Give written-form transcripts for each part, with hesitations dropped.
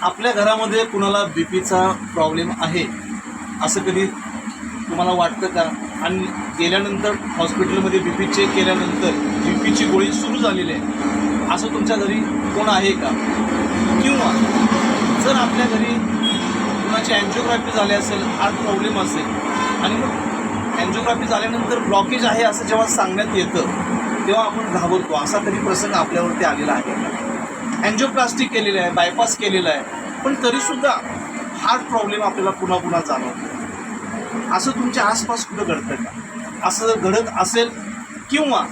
आपल्या घरामध्ये कुणाला बीपीचा प्रॉब्लेम आहे असं कधी तुम्हाला वाटतं का? आणि गेल्यानंतर हॉस्पिटलमध्ये बीपी चेक केल्यानंतर बीपीची गोळी सुरू झालेली आहे असं तुमच्या घरी कोण आहे का? किंवा जर आपल्या घरी कुणाची अँजिओग्राफी झाली असेल, हार्ट प्रॉब्लेम असेल आणि मग अँजिओग्राफी झाल्यानंतर ब्लॉकेज आहे असं जेव्हा सांगण्यात येतं तेव्हा आपण घाबरतो, असा कधी प्रसंग आपल्यावरती आलेला आहे का? अँजिओप्लास्टी केलेलं आहे, बायपास केलेलं आहे, पण तरीसुद्धा हार्ट प्रॉब्लेम आपल्याला पुन्हा पुन्हा जाणवतो. असं तुमच्या आसपास कुठं घडतं का? असं जर घडत असेल किंवा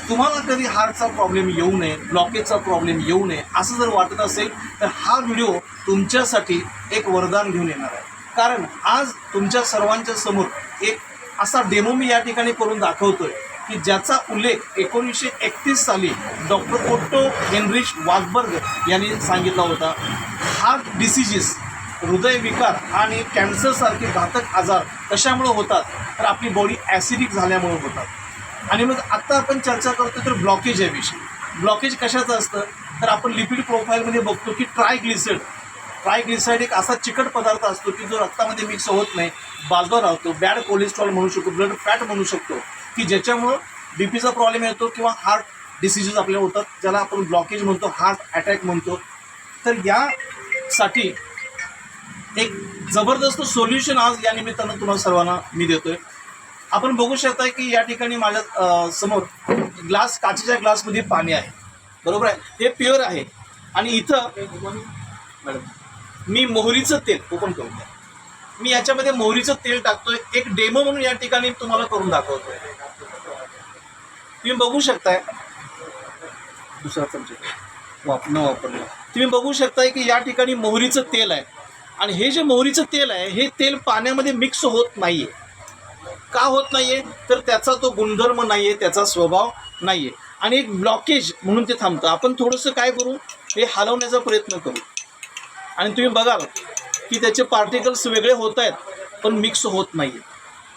तुम्हाला कधी हार्टचा प्रॉब्लेम येऊ नये, ब्लॉकेजचा प्रॉब्लेम येऊ नये असं जर वाटत असेल तर हा व्हिडिओ तुमच्यासाठी एक वरदान घेऊन येणार आहे. कारण आज तुमच्या सर्वांच्या समोर एक असा डेमो मी या ठिकाणी करून दाखवतोय की ज्याचा उल्लेख 1931 साली डॉक्टर ओट्टो हेनरिच वासबर्ग यांनी सांगितला होता. हार्ट डिसिजेस, हृदयविकार आणि कॅन्सरसारखे घातक आजार कशामुळे होतात? तर आपली बॉडी ॲसिडिक झाल्यामुळे होतात. आणि मग आत्ता आपण चर्चा करतो तर ब्लॉकेज या विषयी. ब्लॉकेज कशाचं असतं तर आपण लिपिड प्रोफाईलमध्ये बघतो की ट्रायग्लिसराईड एक असा चिकट पदार्थ असतो की जो रक्तामध्ये मिक्स होत नाही, बाजूला राहतो. बॅड कोलेस्ट्रॉल म्हणू शकतो, ब्लड फॅट म्हणू शकतो की ज्याच्यामुळं बीपीचा प्रॉब्लेम येतो किंवा हार्ट डिसिजेस आपल्याला होतात, ज्याला आपण ब्लॉकेज म्हणतो, हार्ट अटॅक म्हणतो. तर यासाठी एक जबरदस्त सोल्युशन आज या निमित्तानं तुम्हाला सर्वांना मी देतोय. आपण बघू शकता की या ठिकाणी माझ्या समोर ग्लास, काचेच्या ग्लासमध्ये पाणी आहे, बरोबर आहे, हे प्युअर आहे. आणि इथं मॅडम मी मोहरीचं तेल ओपन करून द्या. मी याच्यामध्ये मोहरीचं तेल टाकतोय, एक डेमो म्हणून या ठिकाणी तुम्हाला करून दाखवतोय. तुम्ही बघू शकताय, दुसरा चमचा वापरलं. तुम्ही बघू शकताय की या ठिकाणी मोहरीचं तेल आहे आणि हे जे मोहरीचं तेल आहे हे तेल पाण्यामध्ये मिक्स होत नाहीये. का होत नाहीये तर त्याचा तो गुणधर्म नाहीये, त्याचा स्वभाव नाहीये आणि एक ब्लॉकेज म्हणून ते थांबतं. आपण थोडंसं काय करू, हे हलवण्याचा प्रयत्न करू आणि तुम्ही बघाल की त्याचे पार्टिकल्स वेगळे होत आहेत पण मिक्स होत नाहीये.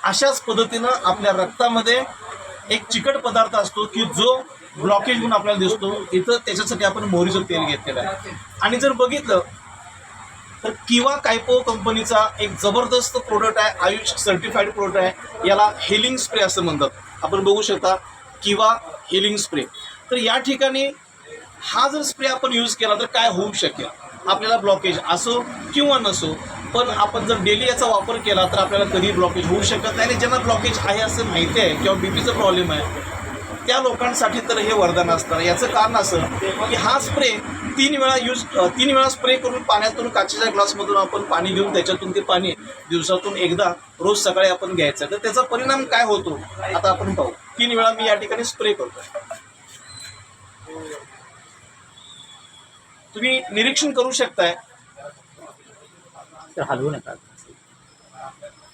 अशाच पद्धतीनं आपल्या रक्तामध्ये एक चिकट पदार्थ असतो की जो ब्लॉकेज म्हणून आपल्याला दिसतो. इथं त्याच्यासाठी आपण मोहरीचं तेल घेतलेलं आहे. आणि जर बघितलं तर किवा कायपो कंपनीचा एक जबरदस्त प्रोडक्ट आहे, आयुष सर्टिफाईड प्रोडक्ट आहे, याला हिलिंग स्प्रे असं म्हणतात. आपण बघू शकता किवा हिलिंग स्प्रे. तर या ठिकाणी हा जर स्प्रे आपण यूज केला तर काय होऊ शकेल? आपल्याला ब्लॉकेज असो किंवा नसो, पण आपण जर डेली याचा वापर केला तर आपल्याला कधी ब्लॉकेज होऊ शकत नाही. आणि ज्यांना ब्लॉकेज आहे असं माहिती आहे किंवा बीपीचा प्रॉब्लेम आहे त्या लोकांसाठी तर हे वरदान असतं. याचं कारण असं की हा स्प्रे 3 वेळा स्प्रे करून पाण्यातून, काचेच्या ग्लासमधून आपण पाणी घेऊन त्याच्यातून ते पाणी दिवसातून एकदा रोज सकाळी आपण घ्यायचं. तर त्याचा परिणाम काय होतो आता आपण पाहू. 3 वेळा मी या ठिकाणी स्प्रे करतो. तुम्ही निरीक्षण करू शकताय, हलवू नका.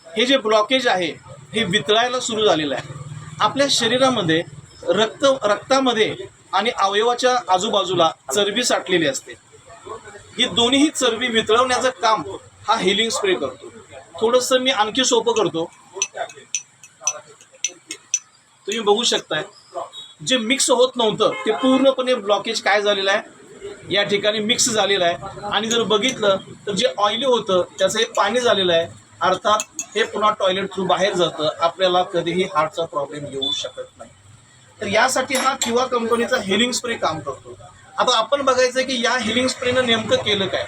हे जे ब्लॉकेज आहे हे वितळायला सुरू झालेलं आहे. आपल्या शरीरामध्ये रक्तामध्ये आणि अवयवाच्या आजूबाजूला चरबी साठलेली असते. ही दोन्ही चरबी वितळवण्याचं काम हा हिलिंग स्प्रे करतो. थोडंसं मी आणखी सोपं करतो. तुम्ही बघू शकताय जे मिक्स होत नव्हतं ते पूर्णपणे ब्लॉकेज काय झालेलं आहे या ठिकाणी मिक्स झालेलं आहे. आणि जर बघितलं तर जे ऑइली होतं त्याचं हे पाणी झालेलं आहे. अर्थात हे पुन्हा टॉयलेट थ्रू बाहेर जातं. आपल्याला कधीही हार्टचा प्रॉब्लेम येऊ शकत नाही. तर यासाठी हा किवा कंपनीचा हिलिंग स्प्रे काम करतो. आता आपण बघायचं की या हिलिंग स्प्रेनं नेमकं केलं काय.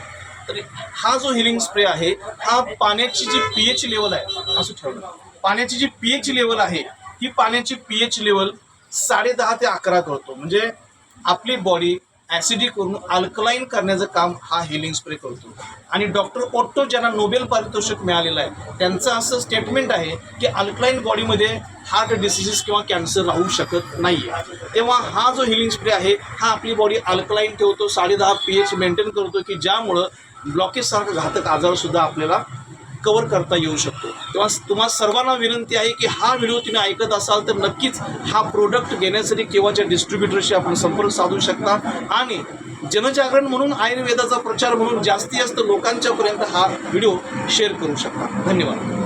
तर हा जो हिलिंग स्प्रे आहे हा पाण्याची जी pH लेवल आहे, असं ठेवलं, पाण्याची जी pH लेवल आहे ही पाण्याची pH लेवल 10.5 ते 11 करतो. म्हणजे आपली बॉडी ॲसिडिक करून अल्कलाईन करण्याचं काम हा हिलिंग स्प्रे करतो. आणि डॉक्टर ओट्टो ज्यांना नोबेल पारितोषिक मिळालेलं आहे त्यांचं असं स्टेटमेंट आहे की अल्कलाईन बॉडीमध्ये हार्ट डिसिजेस किंवा कॅन्सर राहू शकत नाही आहे. तेव्हा हा जो हिलिंग स्प्रे आहे हा आपली बॉडी अल्कलाईन ठेवतो, 10.5 pH मेंटेन करतो की ज्यामुळं ब्लॉकेजसारखं घातक आजारसुद्धा आपल्याला कव्हर करता येऊ शकतो. तेव्हा तुम्हाला सर्वांना विनंती आहे की हा व्हिडिओ तुम्ही ऐकत असाल तर नक्कीच हा प्रोडक्ट घेण्यासाठी केव्हाच्या डिस्ट्रीब्युटरशी आपण संपर्क साधू शकता आणि जनजागरण म्हणून, आयुर्वेदाचा प्रचार म्हणून जास्तीत जास्त लोकांच्यापर्यंत हा व्हिडिओ शेअर करू शकता. धन्यवाद.